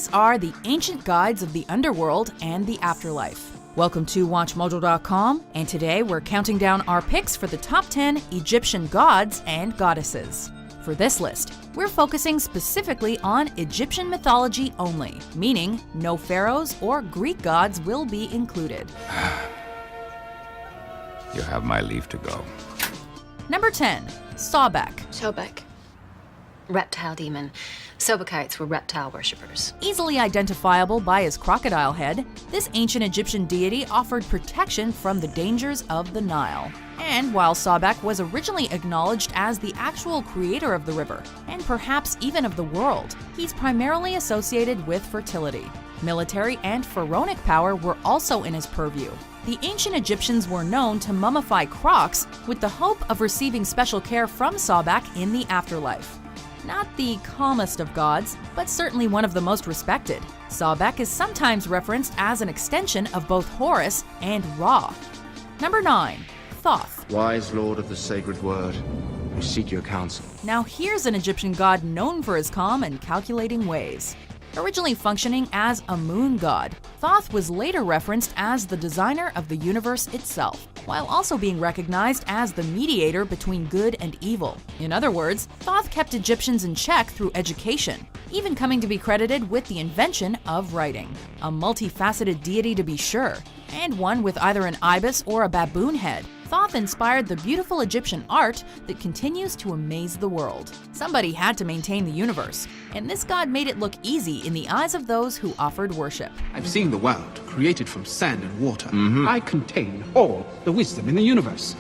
These are the ancient gods of the underworld and the afterlife. Welcome to WatchMojo.com, and today we're counting down our picks for the top 10 Egyptian gods and goddesses. For this list, we're focusing specifically on Egyptian mythology only, meaning no pharaohs or Greek gods will be included. You have my leave to go. Number 10. Sobek. Sobek. Reptile demon. Sobekites were reptile worshippers. Easily identifiable by his crocodile head, this ancient Egyptian deity offered protection from the dangers of the Nile. And while Sobek was originally acknowledged as the actual creator of the river, and perhaps even of the world, he's primarily associated with fertility. Military and pharaonic power were also in his purview. The ancient Egyptians were known to mummify crocs with the hope of receiving special care from Sobek in the afterlife. Not the calmest of gods, but certainly one of the most respected. Sobek is sometimes referenced as an extension of both Horus and Ra. Number 9. Thoth. Wise lord of the sacred word, we seek your counsel. Now here's an Egyptian god known for his calm and calculating ways. Originally functioning as a moon god, Thoth was later referenced as the designer of the universe itself, while also being recognized as the mediator between good and evil. In other words, Thoth kept Egyptians in check through education, even coming to be credited with the invention of writing. A multifaceted deity to be sure, and one with either an ibis or a baboon head. Thoth inspired the beautiful Egyptian art that continues to amaze the world. Somebody had to maintain the universe, and this god made it look easy in the eyes of those who offered worship. I've seen the world created from sand and water. I contain all the wisdom in the universe.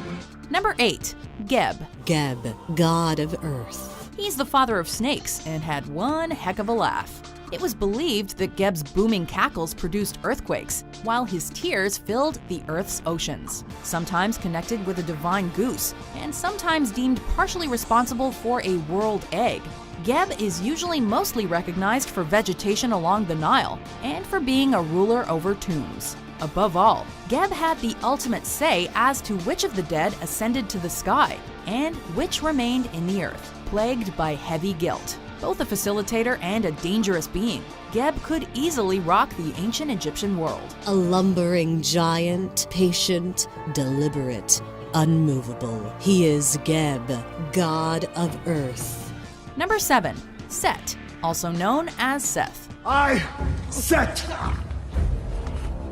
Number 8. Geb. Geb, god of earth. He's the father of snakes and had one heck of a laugh. It was believed that Geb's booming cackles produced earthquakes, while his tears filled the Earth's oceans, sometimes connected with a divine goose, and sometimes deemed partially responsible for a world egg. Geb is usually mostly recognized for vegetation along the Nile, and for being a ruler over tombs. Above all, Geb had the ultimate say as to which of the dead ascended to the sky, and which remained in the earth, plagued by heavy guilt. Both a facilitator and a dangerous being, Geb could easily rock the ancient Egyptian world. A lumbering giant, patient, deliberate, unmovable. He is Geb, god of earth. Number 7. Set, also known as Seth. I, Set,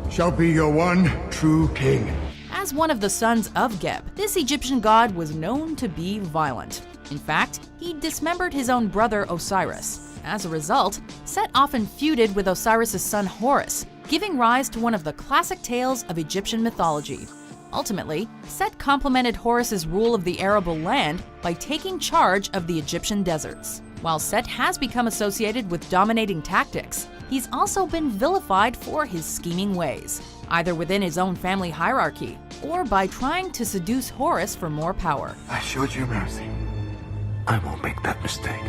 shall be your one true king. As one of the sons of Geb, this Egyptian god was known to be violent. In fact, he dismembered his own brother Osiris. As a result, Set often feuded with Osiris' son Horus, giving rise to one of the classic tales of Egyptian mythology. Ultimately, Set complemented Horus' rule of the arable land by taking charge of the Egyptian deserts. While Set has become associated with dominating tactics, he's also been vilified for his scheming ways, either within his own family hierarchy or by trying to seduce Horus for more power. I showed you mercy. I won't make that mistake.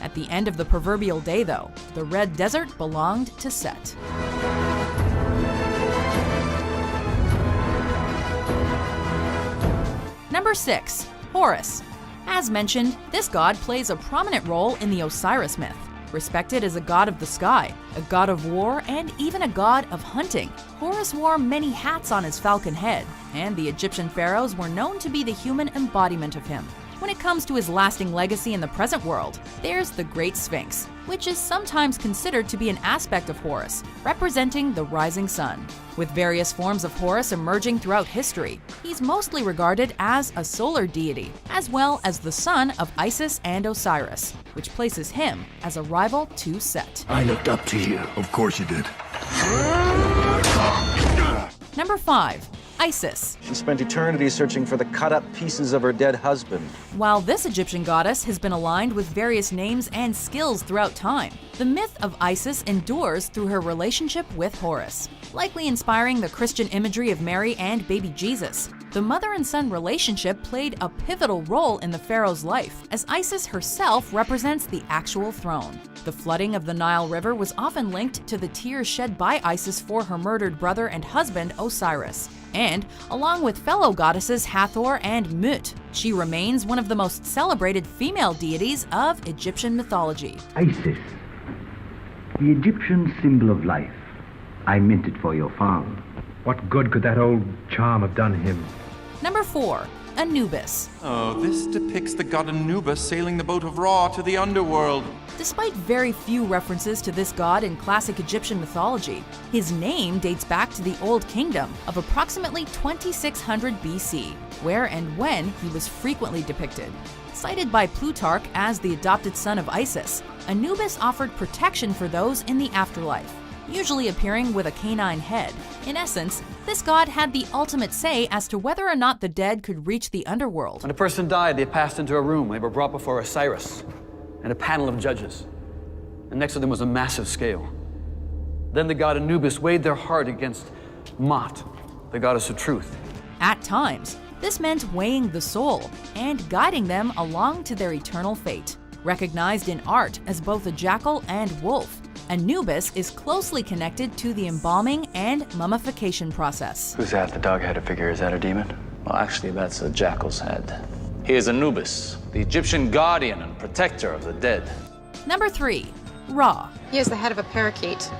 At the end of the proverbial day, though, the Red Desert belonged to Set. Number 6. Horus. As mentioned, this god plays a prominent role in the Osiris myth. Respected as a god of the sky, a god of war, and even a god of hunting, Horus wore many hats on his falcon head, and the Egyptian pharaohs were known to be the human embodiment of him. When it comes to his lasting legacy in the present world, there's the Great Sphinx, which is sometimes considered to be an aspect of Horus, representing the rising sun. With various forms of Horus emerging throughout history, he's mostly regarded as a solar deity, as well as the son of Isis and Osiris, which places him as a rival to Set. I looked up to you. Of course you did. Number 5. Isis. She spent eternity searching for the cut-up pieces of her dead husband. While this Egyptian goddess has been aligned with various names and skills throughout time, the myth of Isis endures through her relationship with Horus, likely inspiring the Christian imagery of Mary and baby Jesus. The mother and son relationship played a pivotal role in the pharaoh's life, as Isis herself represents the actual throne. The flooding of the Nile River was often linked to the tears shed by Isis for her murdered brother and husband Osiris. And, along with fellow goddesses Hathor and Mut, she remains one of the most celebrated female deities of Egyptian mythology. Isis, the Egyptian symbol of life. I meant it for your father. What good could that old charm have done him? Number 4. Anubis. Oh, this depicts the god Anubis sailing the boat of Ra to the underworld. Despite very few references to this god in classic Egyptian mythology, his name dates back to the Old Kingdom of approximately 2600 BC, where and when he was frequently depicted. Cited by Plutarch as the adopted son of Isis, Anubis offered protection for those in the afterlife, usually appearing with a canine head. In essence, this god had the ultimate say as to whether or not the dead could reach the underworld. When a person died, they passed into a room. They were brought before Osiris and a panel of judges. And next to them was a massive scale. Then the god Anubis weighed their heart against Mot, the goddess of truth. At times, this meant weighing the soul and guiding them along to their eternal fate. Recognized in art as both a jackal and wolf, Anubis is closely connected to the embalming and mummification process. Who's that? The dog-headed figure, is that a demon? Well, actually, that's a jackal's head. He is Anubis, the Egyptian guardian and protector of the dead. Number 3. Ra. He is the head of a parakeet.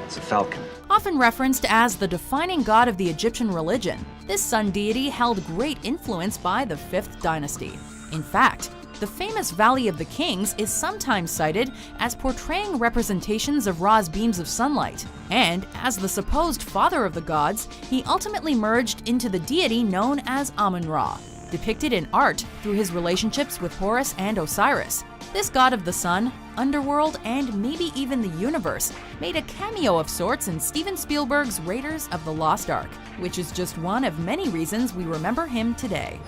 It's a falcon. Often referenced as the defining god of the Egyptian religion, this sun deity held great influence by the 5th dynasty. In fact, the famous Valley of the Kings is sometimes cited as portraying representations of Ra's beams of sunlight, and as the supposed father of the gods, he ultimately merged into the deity known as Amun-Ra, depicted in art through his relationships with Horus and Osiris. This god of the sun, underworld, and maybe even the universe made a cameo of sorts in Steven Spielberg's Raiders of the Lost Ark, which is just one of many reasons we remember him today.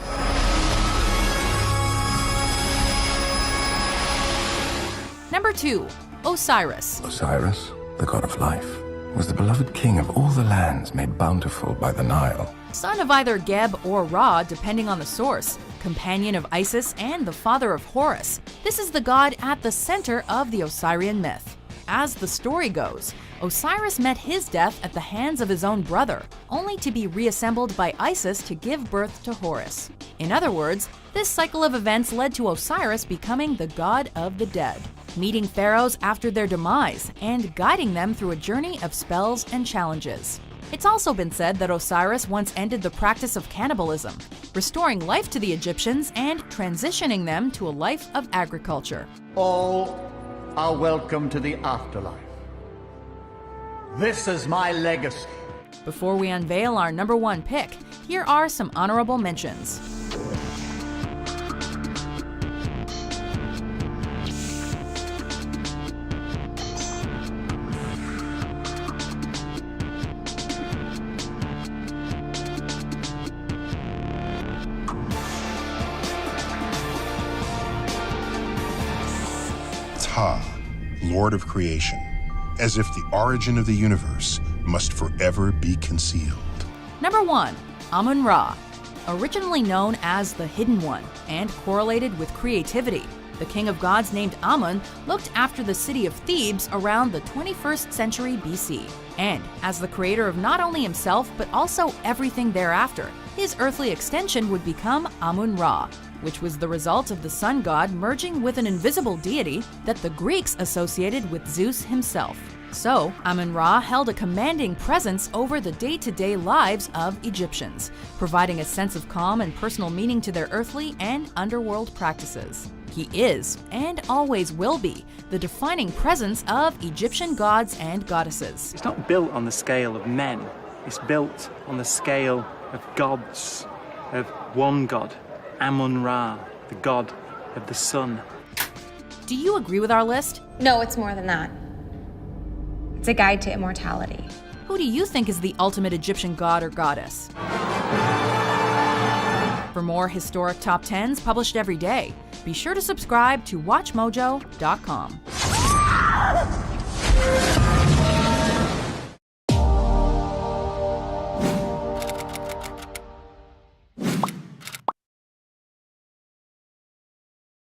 Number 2. Osiris. Osiris, the god of life, was the beloved king of all the lands made bountiful by the Nile. Son of either Geb or Ra, depending on the source, companion of Isis and the father of Horus, this is the god at the center of the Osirian myth. As the story goes, Osiris met his death at the hands of his own brother, only to be reassembled by Isis to give birth to Horus. In other words, this cycle of events led to Osiris becoming the god of the dead, meeting pharaohs after their demise and guiding them through a journey of spells and challenges. It's also been said that Osiris once ended the practice of cannibalism, restoring life to the Egyptians and transitioning them to a life of agriculture. All are welcome to the afterlife. This is my legacy. Before we unveil our number 1 pick, here are some honorable mentions. Ptah, Lord of Creation, as if the origin of the universe must forever be concealed. Number 1. Amun-Ra. Originally known as the Hidden One and correlated with creativity, the king of gods named Amun looked after the city of Thebes around the 21st century BC. And as the creator of not only himself but also everything thereafter, his earthly extension would become Amun-Ra, which was the result of the sun god merging with an invisible deity that the Greeks associated with Zeus himself. So, Amun-Ra held a commanding presence over the day-to-day lives of Egyptians, providing a sense of calm and personal meaning to their earthly and underworld practices. He is, and always will be, the defining presence of Egyptian gods and goddesses. It's not built on the scale of men. It's built on the scale of gods, of one god, Amun-Ra, the god of the sun. Do you agree with our list? No, it's more than that. It's a guide to immortality. Who do you think is the ultimate Egyptian god or goddess? For more historic top 10s published every day, be sure to subscribe to WatchMojo.com.